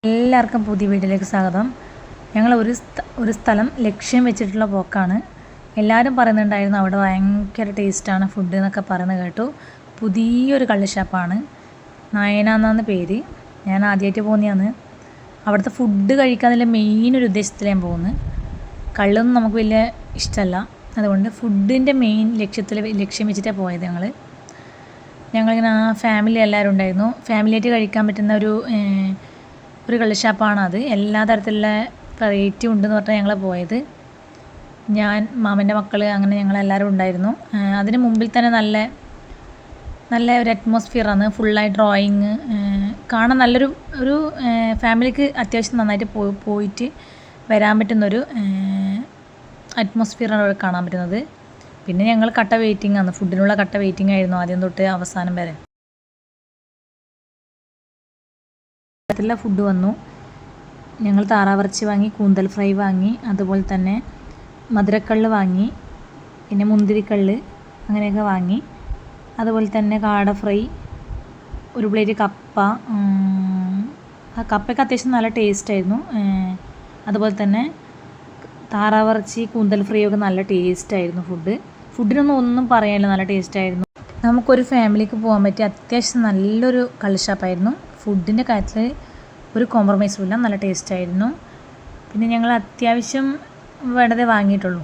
എല്ലാവർക്കും പുതിയ വീഡിയോയിലേക്ക് സ്വാഗതം. ഞങ്ങൾ ഒരു സ്ഥലം ലക്ഷ്യം വെച്ചിട്ടുള്ള പോക്കാണ്. എല്ലാവരും പറയുന്നുണ്ടായിരുന്നു അവിടെ ഭയങ്കര ടേസ്റ്റാണ് ഫുഡ് എന്നൊക്കെ പറയുന്നത് കേട്ടു. പുതിയൊരു കള്ള് ഷാപ്പാണ്, നയന എന്നാണ് പേര്. ഞാൻ ആദ്യമായിട്ട് പോകുന്നതാണ്. അവിടുത്തെ ഫുഡ് കഴിക്കാനുള്ള മെയിൻ ഒരു ഉദ്ദേശത്തിൽ ഞാൻ പോകുന്നത്. കള്ളൊന്നും നമുക്ക് വലിയ ഇഷ്ടമല്ല, അതുകൊണ്ട് ഫുഡിൻ്റെ മെയിൻ ലക്ഷ്യം വെച്ചിട്ടാണ് പോയത്. ഞങ്ങളിങ്ങനെ ഫാമിലി എല്ലാവരും ഉണ്ടായിരുന്നു. ഫാമിലിയായിട്ട് കഴിക്കാൻ പറ്റുന്ന ഒരു കള്ള് ഷാപ്പാണ് അത്. എല്ലാ തരത്തിലുള്ള വെറൈറ്റി ഉണ്ടെന്ന് പറഞ്ഞാൽ ഞങ്ങൾ പോയത്. ഞാൻ, മാമൻ്റെ മക്കൾ, അങ്ങനെ ഞങ്ങളെല്ലാവരും ഉണ്ടായിരുന്നു. അതിന് മുമ്പിൽ തന്നെ നല്ല ഒരു അറ്റ്മോസ്ഫിയറാണ്. ഫുള്ളായി ഡ്രോയിങ് കാണാൻ ഒരു ഫാമിലിക്ക് അത്യാവശ്യം നന്നായിട്ട് പോയിട്ട് വരാൻ പറ്റുന്നൊരു അറ്റ്മോസ്ഫിയറാണ് അവിടെ കാണാൻ പറ്റുന്നത്. പിന്നെ ഞങ്ങൾ കട്ട വെയിറ്റിംഗ് ആണ്, ഫുഡിനുള്ള കട്ട വെയിറ്റിംഗ് ആയിരുന്നു ആദ്യം തൊട്ട് അവസാനം വരെ. ഫുഡ് വന്നു. ഞങ്ങൾ താറാവിറച്ചി വാങ്ങി, കൂന്തൽ ഫ്രൈ വാങ്ങി, അതുപോലെ തന്നെ മധുരക്കള്ള് വാങ്ങി, പിന്നെ മുന്തിരിക്കള്ള് അങ്ങനെയൊക്കെ വാങ്ങി. അതുപോലെ തന്നെ കാട ഫ്രൈ, ഒരു പ്ലേറ്റ് കപ്പ. ആ കപ്പയ്ക്ക് അത്യാവശ്യം നല്ല ടേസ്റ്റായിരുന്നു. അതുപോലെ തന്നെ താറാവിറച്ചി, കൂന്തൽ ഫ്രൈ ഒക്കെ നല്ല ടേസ്റ്റായിരുന്നു. ഫുഡിനൊന്നും പറയാനില്ല, നല്ല ടേസ്റ്റായിരുന്നു. നമുക്കൊരു ഫാമിലിക്ക് പോകാൻ പറ്റിയ അത്യാവശ്യം നല്ലൊരു കള്ള് ഷാപ്പായിരുന്നു. ഫുഡിൻ്റെ കാര്യത്തിൽ ഒരു കോംപ്രമൈസും ഇല്ല, നല്ല ടേസ്റ്റായിരുന്നു. പിന്നെ ഞങ്ങൾ അത്യാവശ്യം വേണ്ടതേ വാങ്ങിയിട്ടുള്ളൂ.